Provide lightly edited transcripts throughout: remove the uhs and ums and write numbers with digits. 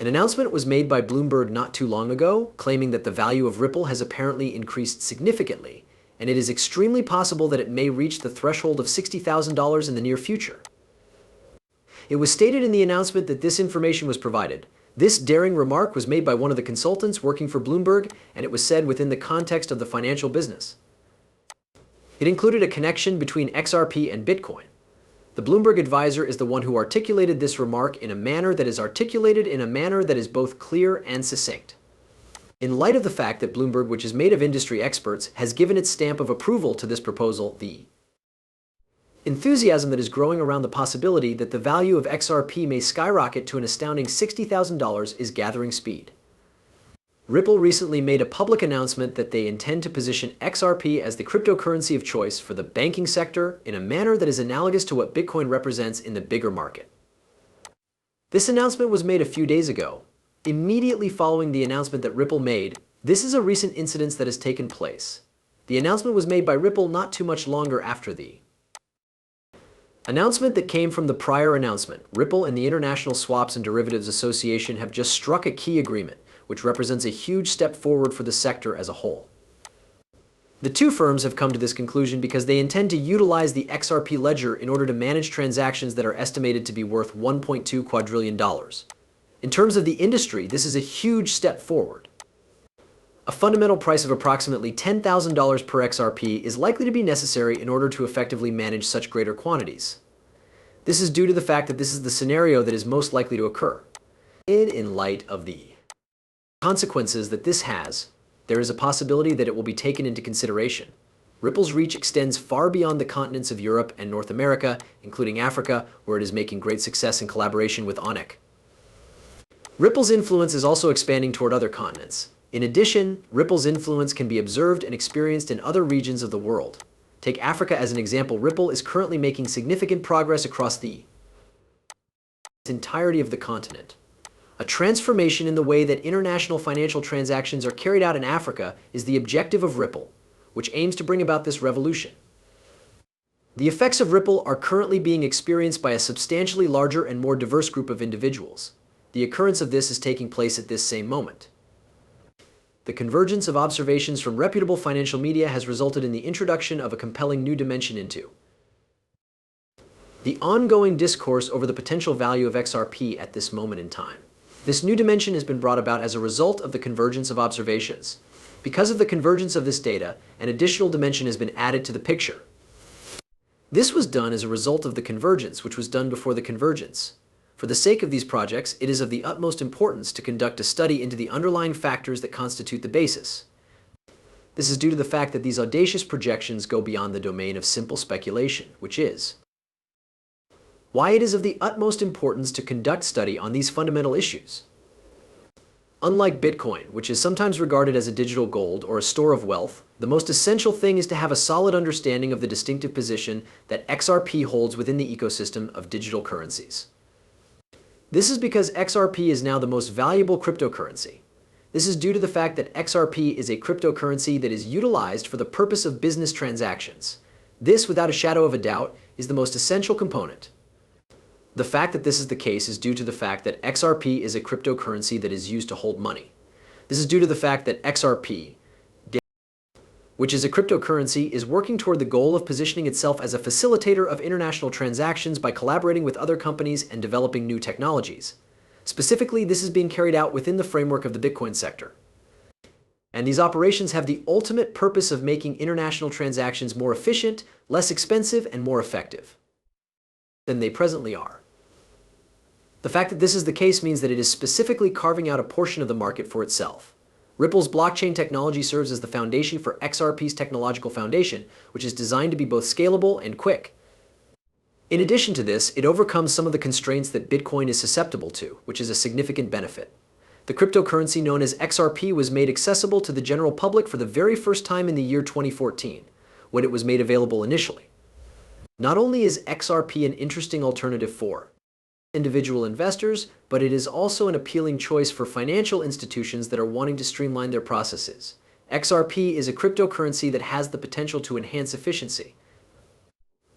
An announcement was made by Bloomberg not too long ago, claiming that the value of Ripple has apparently increased significantly, and it is extremely possible that it may reach the threshold of $60,000 in the near future. It was stated in the announcement that this information was provided. This daring remark was made by one of the consultants working for Bloomberg, and it was said within the context of the financial business. It included a connection between XRP and Bitcoin. The Bloomberg advisor is the one who articulated this remark in a manner that is both clear and succinct. In light of the fact that Bloomberg, which is made of industry experts, has given its stamp of approval to this proposal, the enthusiasm that is growing around the possibility that the value of XRP may skyrocket to an astounding $60,000 is gathering speed. Ripple recently made a public announcement that they intend to position XRP as the cryptocurrency of choice for the banking sector in a manner that is analogous to what Bitcoin represents in the bigger market. This announcement was made a few days ago. Immediately following the announcement that Ripple made, this is a recent incident that has taken place. The announcement was made by Ripple not too much longer after the announcement that came from the prior announcement. Ripple and the International Swaps and Derivatives Association have just struck a key agreement, which represents a huge step forward for the sector as a whole. The two firms have come to this conclusion because they intend to utilize the XRP ledger in order to manage transactions that are estimated to be worth $1.2 quadrillion. In terms of the industry, this is a huge step forward. A fundamental price of approximately $10,000 per XRP is likely to be necessary in order to effectively manage such greater quantities. This is due to the fact that this is the scenario that is most likely to occur. In light of the consequences that this has, there is a possibility that it will be taken into consideration. Ripple's reach extends far beyond the continents of Europe and North America, including Africa, where it is making great success in collaboration with Onyx. Ripple's influence is also expanding toward other continents. In addition, Ripple's influence can be observed and experienced in other regions of the world. Take Africa as an example. Ripple is currently making significant progress across the entirety of the continent. A transformation in the way that international financial transactions are carried out in Africa is the objective of Ripple, which aims to bring about this revolution. The effects of Ripple are currently being experienced by a substantially larger and more diverse group of individuals. The occurrence of this is taking place at this same moment. The convergence of observations from reputable financial media has resulted in the introduction of a compelling new dimension into the ongoing discourse over the potential value of XRP at this moment in time. This new dimension has been brought about as a result of the convergence of observations. Because of the convergence of this data, an additional dimension has been added to the picture. This was done as a result of the convergence, which was done before the convergence. For the sake of these projects, it is of the utmost importance to conduct a study into the underlying factors that constitute the basis. This is due to the fact that these audacious projections go beyond the domain of simple speculation, which is why it is of the utmost importance to conduct study on these fundamental issues. Unlike Bitcoin, which is sometimes regarded as a digital gold or a store of wealth, the most essential thing is to have a solid understanding of the distinctive position that XRP holds within the ecosystem of digital currencies. This is because XRP is now the most valuable cryptocurrency. This is due to the fact that XRP is a cryptocurrency that is utilized for the purpose of business transactions. This, without a shadow of a doubt, is the most essential component. The fact that this is the case is due to the fact that XRP is a cryptocurrency that is used to hold money. This is due to the fact that XRP, which is a cryptocurrency, is working toward the goal of positioning itself as a facilitator of international transactions by collaborating with other companies and developing new technologies. Specifically, this is being carried out within the framework of the Bitcoin sector. And these operations have the ultimate purpose of making international transactions more efficient, less expensive, and more effective than they presently are. The fact that this is the case means that it is specifically carving out a portion of the market for itself. Ripple's blockchain technology serves as the foundation for XRP's technological foundation, which is designed to be both scalable and quick. In addition to this, it overcomes some of the constraints that Bitcoin is susceptible to, which is a significant benefit. The cryptocurrency known as XRP was made accessible to the general public for the very first time in the year 2014, when it was made available initially. Not only is XRP an interesting alternative for individual investors, but it is also an appealing choice for financial institutions that are wanting to streamline their processes. XRP is a cryptocurrency that has the potential to enhance efficiency.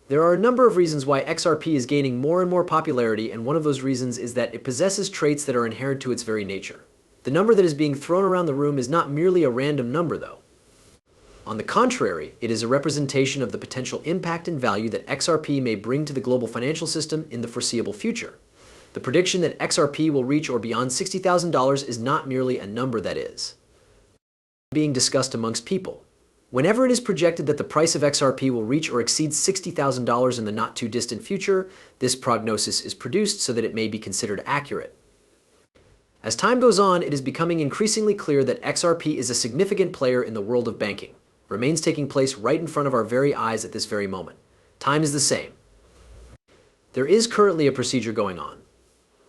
There are a number of reasons why XRP is gaining more and more popularity, and one of those reasons is that it possesses traits that are inherent to its very nature. The number that is being thrown around the room is not merely a random number, though. On the contrary, it is a representation of the potential impact and value that XRP may bring to the global financial system in the foreseeable future. The prediction that XRP will reach or beyond $60,000 is not merely a number that is being discussed amongst people. Whenever it is projected that the price of XRP will reach or exceed $60,000 in the not-too-distant future, this prognosis is produced so that it may be considered accurate. As time goes on, it is becoming increasingly clear that XRP is a significant player in the world of banking, remains taking place right in front of our very eyes at this very moment. Time is the same. There is currently a procedure going on.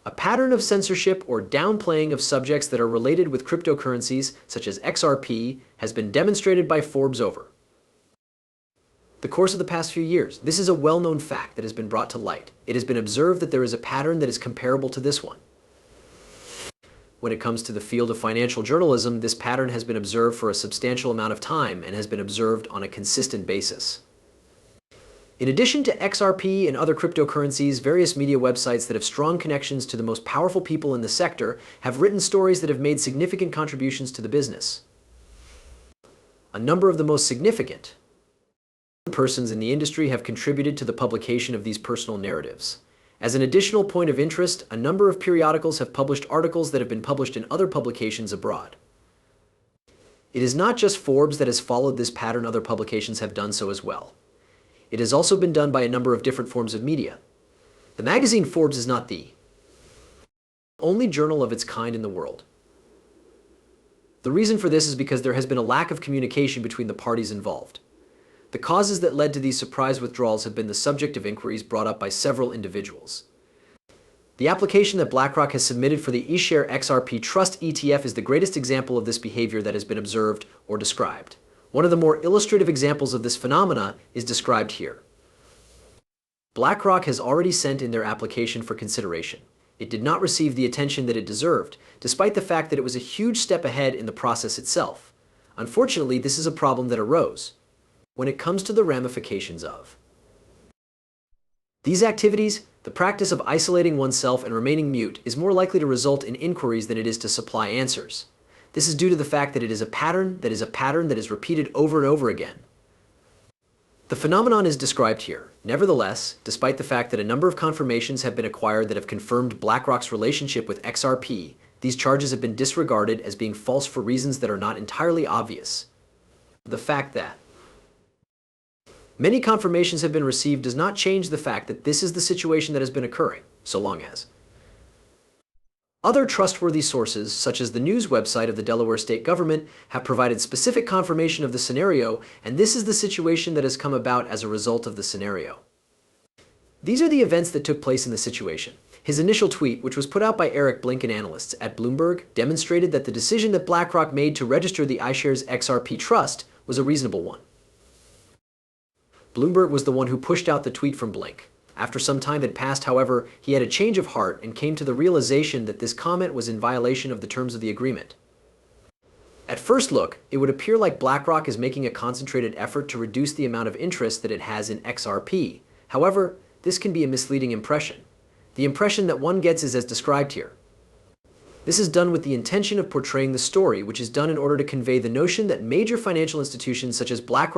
A pattern of censorship or downplaying of subjects that are related with cryptocurrencies, such as XRP, has been demonstrated by Forbes over the course of the past few years. This is a well-known fact that has been brought to light. It has been observed that there is a pattern that is comparable to this one. When it comes to the field of financial journalism, this pattern has been observed for a substantial amount of time and has been observed on a consistent basis. In addition to XRP and other cryptocurrencies, various media websites that have strong connections to the most powerful people in the sector have written stories that have made significant contributions to the business. A number of the most significant persons in the industry have contributed to the publication of these personal narratives. As an additional point of interest, a number of periodicals have published articles that have been published in other publications abroad. It is not just Forbes that has followed this pattern, other publications have done so as well. It has also been done by a number of different forms of media. The magazine Forbes is not the only journal of its kind in the world. The reason for this is because there has been a lack of communication between the parties involved. The causes that led to these surprise withdrawals have been the subject of inquiries brought up by several individuals. The application that BlackRock has submitted for the eShare XRP Trust ETF is the greatest example of this behavior that has been observed or described. One of the more illustrative examples of this phenomena is described here. BlackRock has already sent in their application for consideration. It did not receive the attention that it deserved, despite the fact that it was a huge step ahead in the process itself. Unfortunately, this is a problem that arose when it comes to the ramifications of these activities. The practice of isolating oneself and remaining mute is more likely to result in inquiries than it is to supply answers. This is due to the fact that it is a pattern that is repeated over and over again. The phenomenon is described here. Nevertheless, despite the fact that a number of confirmations have been acquired that have confirmed BlackRock's relationship with XRP, these charges have been disregarded as being false for reasons that are not entirely obvious. The fact that many confirmations have been received does not change the fact that this is the situation that has been occurring, so long as other trustworthy sources, such as the news website of the Delaware state government, have provided specific confirmation of the scenario, and this is the situation that has come about as a result of the scenario. These are the events that took place in the situation. His initial tweet, which was put out by Eric Blinken analysts at Bloomberg, demonstrated that the decision that BlackRock made to register the iShares XRP Trust was a reasonable one. Bloomberg was the one who pushed out the tweet from Blink. After some time had passed, however, he had a change of heart and came to the realization that this comment was in violation of the terms of the agreement. At first look, it would appear like BlackRock is making a concentrated effort to reduce the amount of interest that it has in XRP. However, this can be a misleading impression. The impression that one gets is as described here. This is done with the intention of portraying the story, which is done in order to convey the notion that major financial institutions such as BlackRock